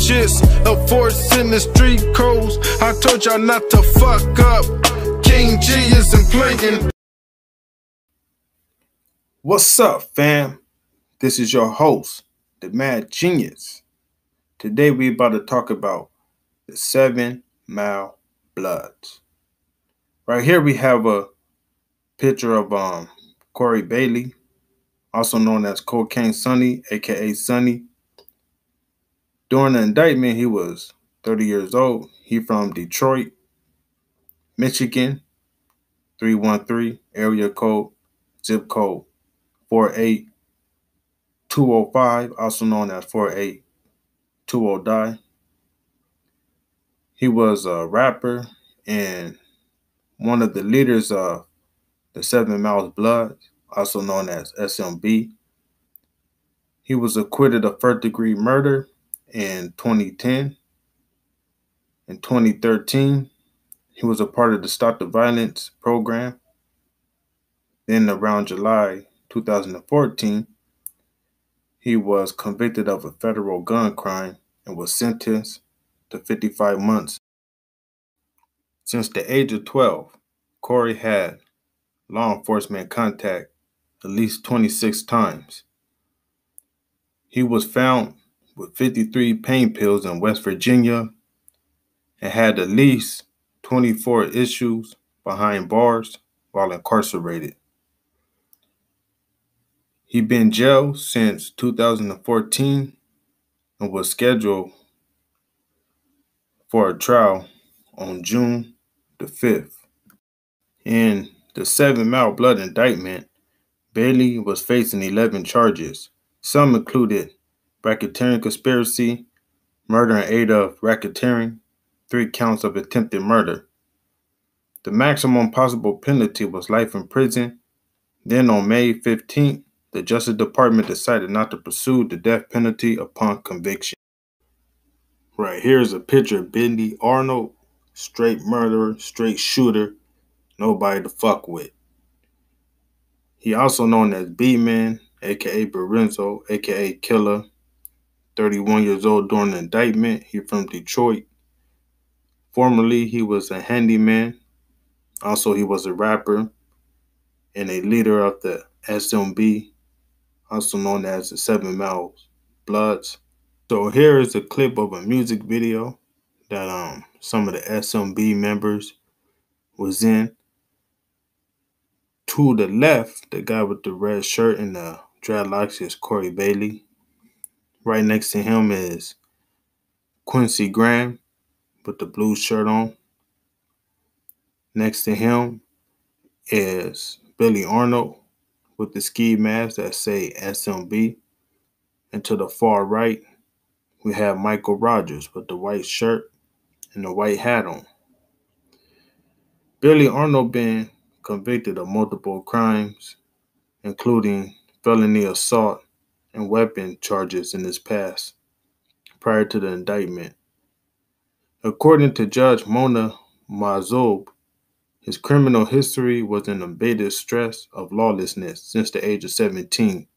shits, enforcing the street codes. I told y'all not to fuck up. King G isn't playing. What's up, fam? This is your host, the Mad Genius. Today we about to talk about the 7 Mile Bloods. Right here we have a picture of Corey Bailey, also known as Cocaine Sonny, aka Sonny. During the indictment, he was 30 years old. He from Detroit, Michigan, 313, area code, zip code 48205, also known as 48209. He was a rapper and one of the leaders of the 7 Mile Bloods, also known as SMB. He was acquitted of first-degree murder in 2010. In 2013, he was a part of the Stop the Violence program. Then around July 2014, he was convicted of a federal gun crime and was sentenced to 55 months. Since the age of 12, Corey had law enforcement contact at least 26 times. He was found with 53 pain pills in West Virginia and had at least 24 issues behind bars while incarcerated. He'd been jailed since 2014 and was scheduled for a trial on June the 5th. In the 7 Mile Blood indictment, Bailey was facing 11 charges. Some included racketeering conspiracy, murder in aid of racketeering, 3 counts of attempted murder. The maximum possible penalty was life in prison. Then on May 15th, the Justice Department decided not to pursue the death penalty upon conviction. Right here is a picture of Billy Arnold, straight murderer, straight shooter, nobody to fuck with. He also known as B-Man, aka Lorenzo, aka Killer, 31 years old during the indictment. He from Detroit. Formerly, he was a handyman. Also, he was a rapper and a leader of the SMB, also known as the 7 Mile Bloods. So here is a clip of a music video that some of the SMB members was in. To the left, the guy with the red shirt and the dreadlocks is Corey Bailey. Right next to him is Quincy Graham with the blue shirt on. Next to him is Billy Arnold with the ski mask that say SMB. And to the far right, we have Michael Rogers with the white shirt and the white hat on. Billy Arnold been convicted of multiple crimes, including felony assault and weapon charges in his past, prior to the indictment. According to Judge Mona Mazoub, his criminal history was an embedded stress of lawlessness since the age of 17.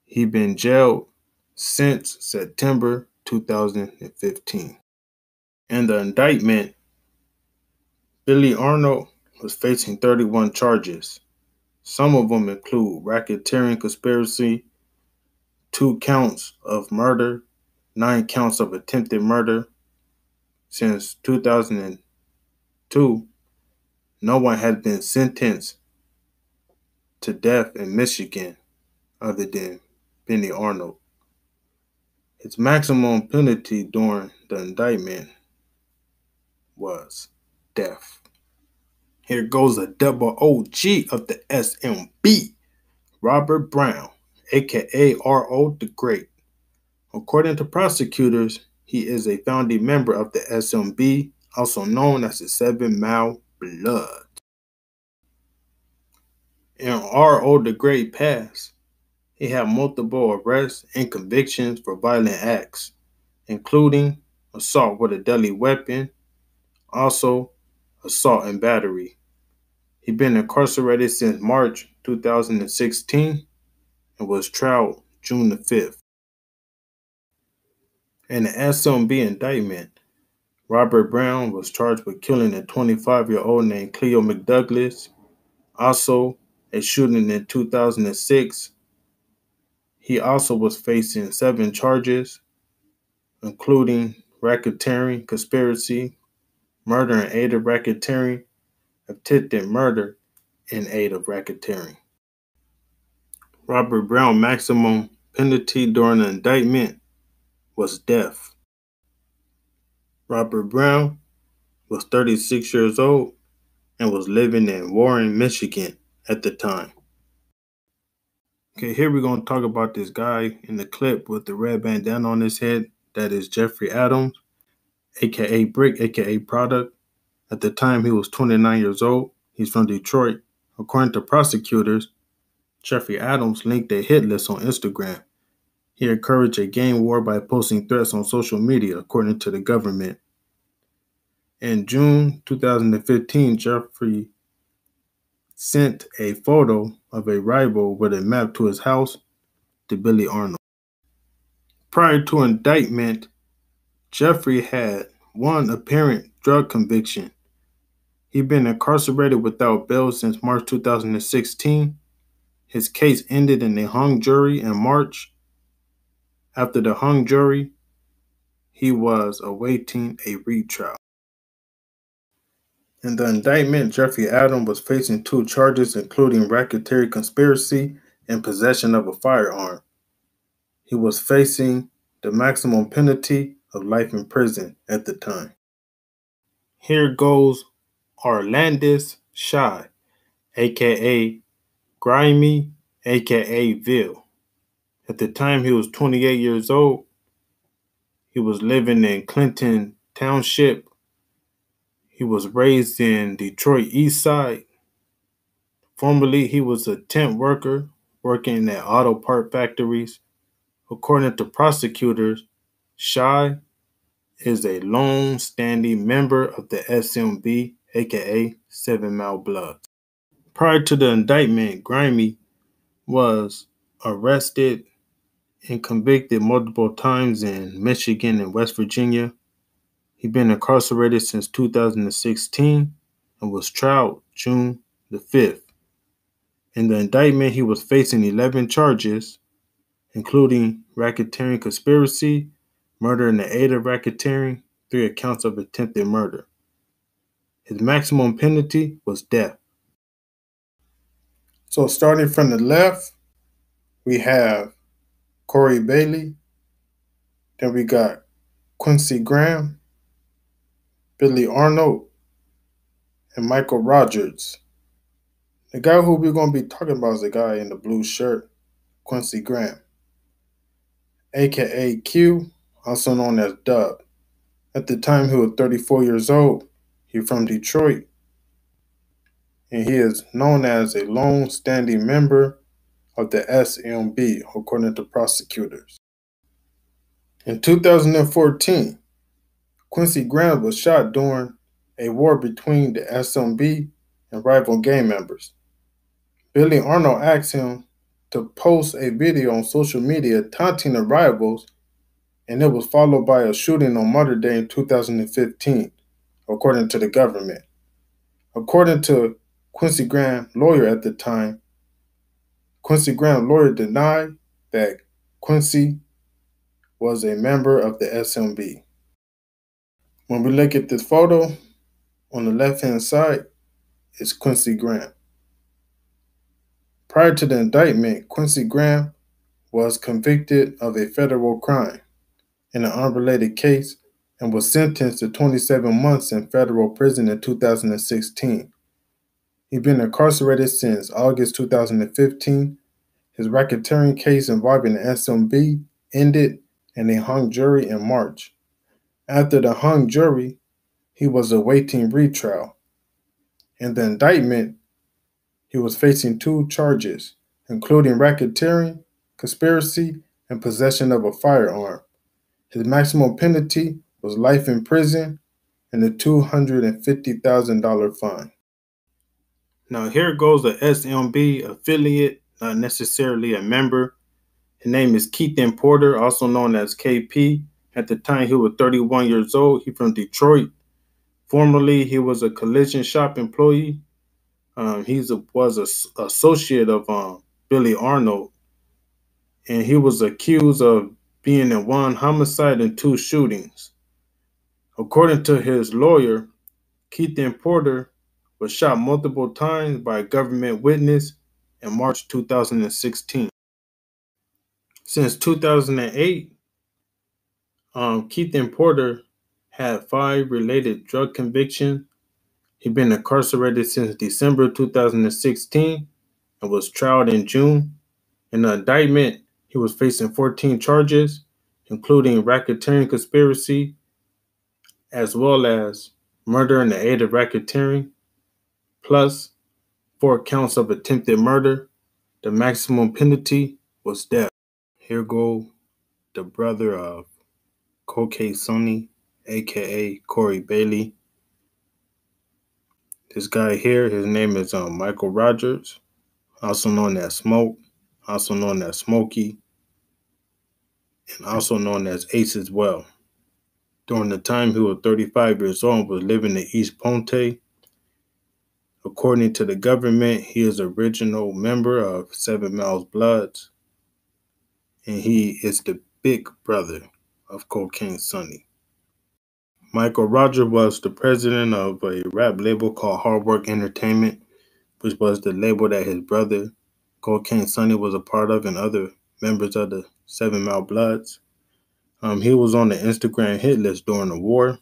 He'd been jailed since September 2015. In the indictment, Billy Arnold was facing 31 charges. Some of them include racketeering conspiracy, 2 counts of murder, 9 counts of attempted murder. Since 2002, no one has been sentenced to death in Michigan other than Billy Arnold. His maximum penalty during the indictment was death. Here goes a double OG of the SMB, Robert Brown, aka R.O. the Great. According to prosecutors, he is a founding member of the SMB, also known as the 7 Mile Bloods. In R.O. the Great past, he had multiple arrests and convictions for violent acts, including assault with a deadly weapon, also assault and battery. He'd been incarcerated since March 2016 and was tried June the 5th. In the SMB indictment, Robert Brown was charged with killing a 25-year-old named Cleo McDouglas. Also, a shooting in 2006. He also was facing 7 charges, including racketeering, conspiracy, murder in aid of racketeering, attempted murder in aid of racketeering. Robert Brown's maximum penalty during the indictment was death. Robert Brown was 36 years old and was living in Warren, Michigan at the time. Okay, here we're going to talk about this guy in the clip with the red bandana on his head. That is Jeffrey Adams, aka Brick, aka Product. At the time, he was 29 years old. He's from Detroit. According to prosecutors, Jeffrey Adams linked a hit list on Instagram. He encouraged a gang war by posting threats on social media, according to the government. In June 2015, Jeffrey sent a photo of a rival with a map to his house to Billy Arnold. Prior to indictment, Jeffrey had one apparent drug conviction. He'd been incarcerated without bail since March 2016. His case ended in a hung jury in March. After the hung jury, he was awaiting a retrial. In the indictment, Jeffrey Adams was facing 2 charges, including racketeering conspiracy and possession of a firearm. He was facing the maximum penalty of life in prison at the time. Here goes Arlandis Shy, aka Grimy, aka Ville. At the time, he was 28 years old. He was living in Clinton Township. He was raised in Detroit East Side. Formerly, he was a temp worker working at auto part factories. According to prosecutors, Shy is a long-standing member of the SMB, aka 7 Mile Bloods. Prior to the indictment, Grimy was arrested and convicted multiple times in Michigan and West Virginia. He'd been incarcerated since 2016 and was tried June the 5th. In the indictment, he was facing 11 charges, including racketeering conspiracy, murder in the aid of racketeering, 3 accounts of attempted murder. His maximum penalty was death. So starting from the left, we have Corey Bailey. Then we got Quincy Graham, Billy Arnold, and Michael Rogers. The guy who we're going to be talking about is the guy in the blue shirt, Quincy Graham, aka Q, also known as Dub. At the time, he was 34 years old. He's from Detroit, and he is known as a long-standing member of the SMB, according to prosecutors. In 2014, Quincy Graham was shot during a war between the SMB and rival gang members. Billy Arnold asked him to post a video on social media taunting the rivals, and it was followed by a shooting on Mother Day in 2015, according to the government. According to Quincy Graham's lawyer at the time, Quincy Graham's lawyer denied that Quincy was a member of the SMB. When we look at this photo, on the left-hand side is Quincy Graham. Prior to the indictment, Quincy Graham was convicted of a federal crime in an unrelated case and was sentenced to 27 months in federal prison in 2016. He's been incarcerated since August 2015. His racketeering case involving the SMB ended in a hung jury in March. After the hung jury, he was awaiting retrial. In the indictment, he was facing 2 charges, including racketeering, conspiracy, and possession of a firearm. His maximum penalty was life in prison and a $250,000 fine. Now here goes the SMB affiliate, not necessarily a member. His name is Keith Porter, also known as KP. At the time, he was 31 years old. He from Detroit. Formerly, he was a collision shop employee. He was an associate of Billy Arnold, and he was accused of being in one homicide and 2 shootings. According to his lawyer, Keithan Porter was shot multiple times by a government witness in March 2016. Since 2008, Keithan Porter had 5 related drug convictions. He'd been incarcerated since December 2016 and was tried in June. In the indictment, he was facing 14 charges, including racketeering conspiracy, as well as murder in the aid of racketeering, plus 4 counts of attempted murder. The maximum penalty was death. Here go the brother of Cocaine Sonny, aka Corey Bailey. This guy here, his name is Michael Rogers, also known as Smoke, also known as Smokey, and also known as Ace as well. During the time he was 35 years old and was living in East Ponte. According to the government, he is an original member of 7 Miles Bloods, and he is the big brother of Cocaine Sonny. Michael Rogers was the president of a rap label called Hard Work Entertainment, which was the label that his brother, Cocaine Sonny, was a part of, and other members of the 7 Mile Bloods. He was on the Instagram hit list during the war.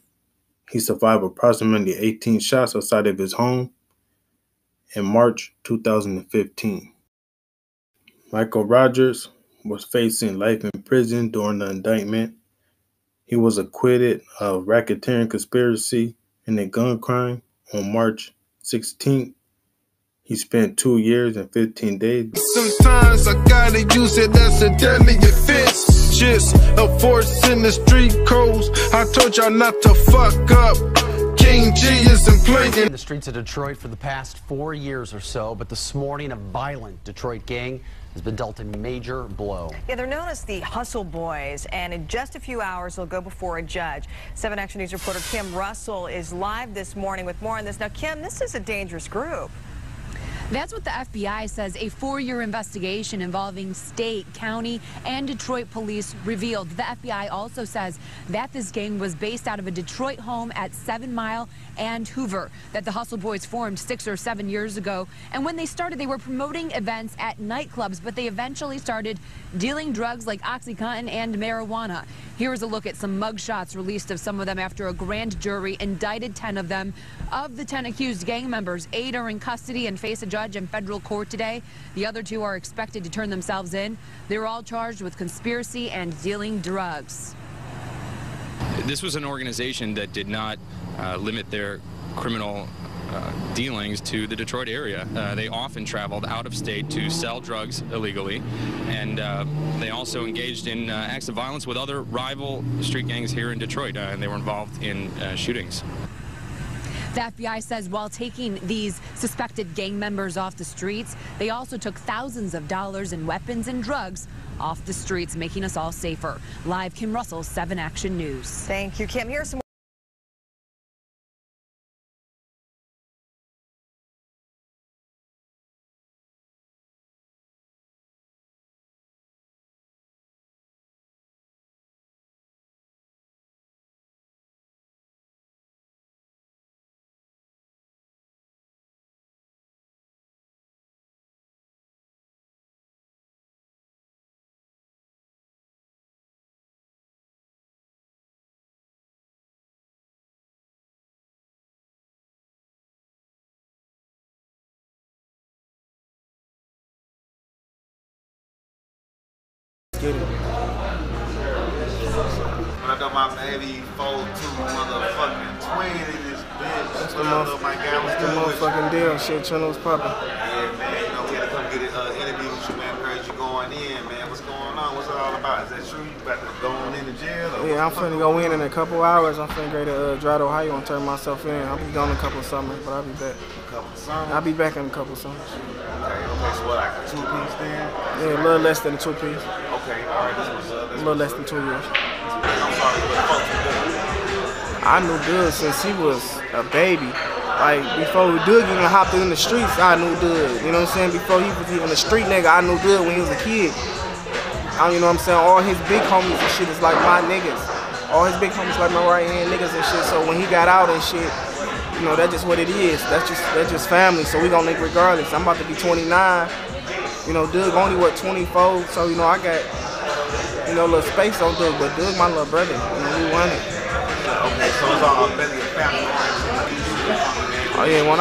He survived approximately 18 shots outside of his home in March 2015. Michael Rogers was facing life in prison during the indictment. He was acquitted of racketeering conspiracy and a gun crime on March 16th. He spent 2 years and 15 days. Sometimes I gotta use it as a deadly offense. Just a force in the street codes. I told y'all not to fuck up. King G isn't playing. In the streets of Detroit for the past 4 years or so, but this morning a violent Detroit gang has been dealt a major blow. Yeah, they're known as the Hustle Boys, and in just a few hours they'll go before a judge. 7 Action News reporter Kim Russell is live this morning with more on this. Now, Kim, this is a dangerous group. That's what the FBI says a 4-year investigation involving state, county, and Detroit police revealed. The FBI also says that this gang was based out of a Detroit home at 7 Mile and Hoover, that the Hustle Boys formed 6 or 7 years ago. And when they started, they were promoting events at nightclubs, but they eventually started dealing drugs like OxyContin and marijuana. Here is a look at some mugshots released of some of them after a grand jury indicted 10 of them. Of the 10 accused gang members, 8 are in custody and face a judge in federal court today. The other 2 are expected to turn themselves in. They're all charged with conspiracy and dealing drugs. This was an organization that did not limit their criminal dealings to the Detroit area. They often traveled out of state to sell drugs illegally, and they also engaged in acts of violence with other rival street gangs here in Detroit, and they were involved in shootings. The FBI says while taking these suspected gang members off the streets, they also took thousands of dollars in weapons and drugs off the streets, making us all safer. Live, Kim Russell, 7 Action News. Thank you, Kim. Here's some When I got my baby 4'2" motherfucking twin in this bitch. What's the motherfucking deal? Shit, channel was popping. Yeah, man. You know, we had to come get an interview with you, man. Heard you going in, man. What's going on? What's it all about? Is that true? You about to go on into jail? Yeah, I'm finna go in a couple hours. I'm finna go to drive to Ohio and turn myself in. I'll be gone a couple of summers, but I'll be back. A couple of summers? I'll be back in a couple of summers. Okay, so what, like a 2-piece then? Yeah, a little less than a 2-piece. Okay, all right. This was a little less than 2 years. This I'm sorry, but folks who do. I knew Doug since he was a baby. Like, before Doug even hopped in the streets, I knew Doug. You know what I'm saying? Before he was even a street nigga, I knew Doug when he was a kid. You know what I'm saying? All his big homies and shit is like my niggas. All his big homies like my right-hand niggas and shit. So when he got out and shit, you know, that's just what it is. That's just family. So we gonna link regardless. I'm about to be 29. You know, Doug only, 24? So, you know, I got, you know, a little space on Doug. But Doug my little brother. You know, we won it. Okay, so it's all Billy and family. Oh yeah, when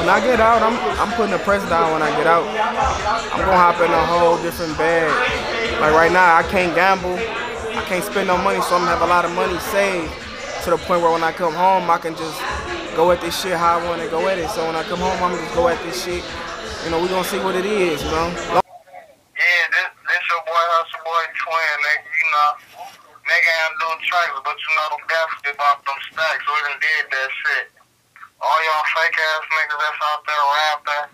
I get out, I'm putting the press down when I get out. I'm gonna hop in a whole different bag. Like right now, I can't gamble, I can't spend no money, so I'm gonna have a lot of money saved to the point where when I come home, I can just go at this shit how I wanna go at it. So when I come home, I'm gonna just go at this shit. You know, we gonna see what it is, you know. Yeah, this your boy Hustle Boy Twin, nigga, you know. Nigga ain't doing tracks, but you know them definitely bought them stacks. We done did that shit. All y'all fake ass niggas that's out there rapping,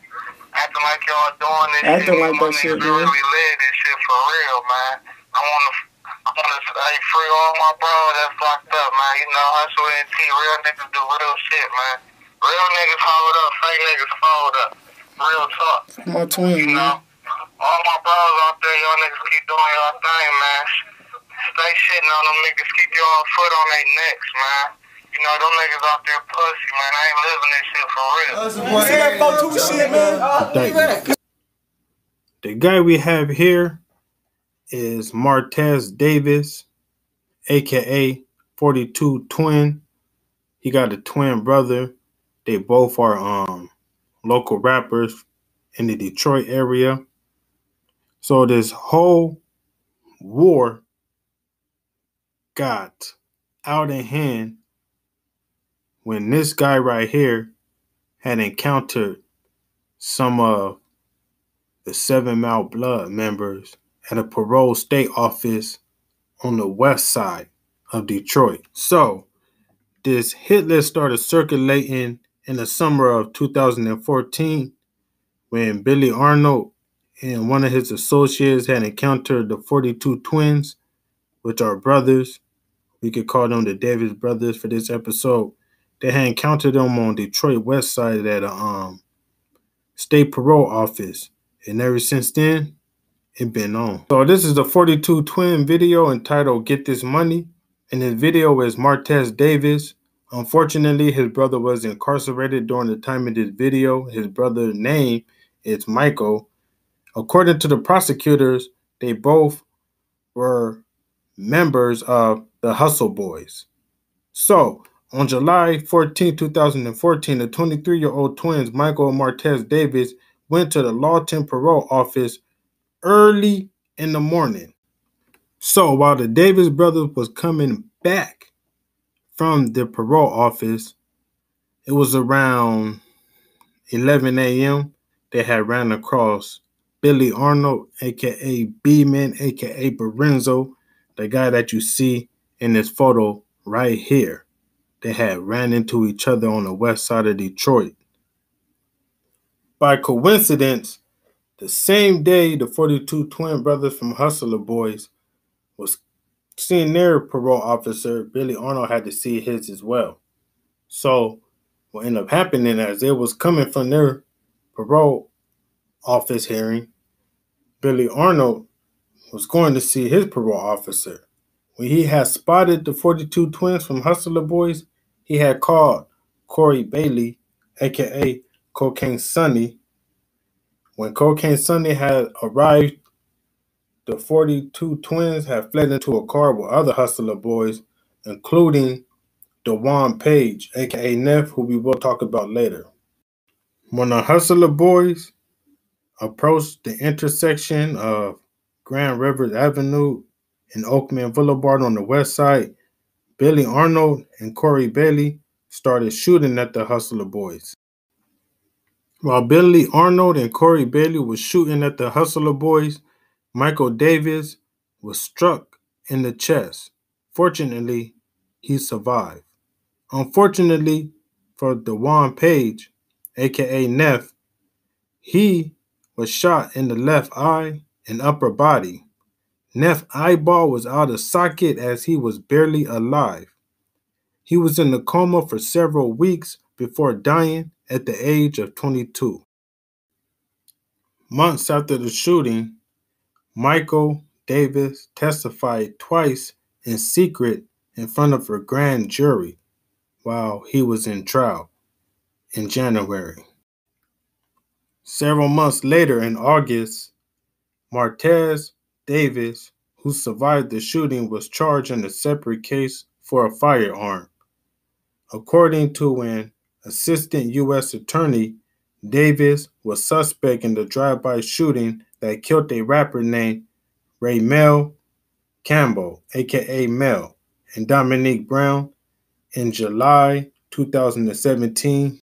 acting like y'all doing this acting shit. Like that shit, man. Really live this shit for real, man. I wanna say free all my bros that's locked up, man. You know, Hustle NT, real niggas do real shit, man. Real niggas hold up, fake niggas fold up. Real talk. My twin, you know, all my bros out there, y'all niggas keep doing y'all thing, man. Stay shitting on them niggas, keep your foot on their necks, man. You know, them niggas out there pussy, man. I ain't living this shit for real. The guy we have here is Martez Davis, aka 42 Twin. He got a twin brother. They both are local rappers in the Detroit area. So this whole war got out of hand when this guy right here had encountered some of the 7 Mile Blood members at a parole state office on the west side of Detroit. So this hit list started circulating in the summer of 2014 when Billy Arnold and one of his associates had encountered the 42 Twins, which are brothers. We could call them the Davis brothers for this episode. They had encountered them on Detroit west side at a state parole office. And ever since then, it been on. So this is the 42 Twin video entitled Get This Money. And this video is Martez Davis. Unfortunately, his brother was incarcerated during the time of this video. His brother's name is Michael. According to the prosecutors, they both were members of the Hustle Boys. So, on July 14, 2014, the 23-year-old twins, Michael and Martez Davis, went to the Lawton Parole Office early in the morning. So, while the Davis brothers was coming back from the parole office, it was around 11 a.m. They had ran across Billy Arnold, a.k.a. B-Man, a.k.a. Barenzo, the guy that you see in this photo right here. They had ran into each other on the west side of Detroit. By coincidence, the same day the 42 Twin brothers from Hustler Boys was seeing their parole officer, Billy Arnold had to see his as well. So what ended up happening as they was coming from their parole office hearing, Billy Arnold was going to see his parole officer. When he had spotted the 42 Twins from Hustler Boys, he had called Corey Bailey, a.k.a. Cocaine Sonny. When Cocaine Sonny had arrived, the 42 Twins had fled into a car with other Hustler Boys, including DeJuan Page, a.k.a. Neff, who we will talk about later. When the Hustler Boys approached the intersection of Grand Rivers Avenue and Oakman Boulevard on the west side, Billy Arnold and Corey Bailey started shooting at the Hustler Boys. While Billy Arnold and Corey Bailey was shooting at the Hustler Boys, Michael Davis was struck in the chest. Fortunately, he survived. Unfortunately for DeJuan Page, a.k.a. Neff, he was shot in the left eye and upper body. Neff's eyeball was out of socket as he was barely alive. He was in a coma for several weeks before dying at the age of 22. Months after the shooting, Michael Davis testified twice in secret in front of a grand jury while he was in trial in January. Several months later, in August, Martez Davis, who survived the shooting, was charged in a separate case for a firearm. According to an assistant U.S. attorney, Davis was suspect in the drive-by shooting that killed a rapper named Raymel Campbell, aka Mel, and Dominique Brown in July 2017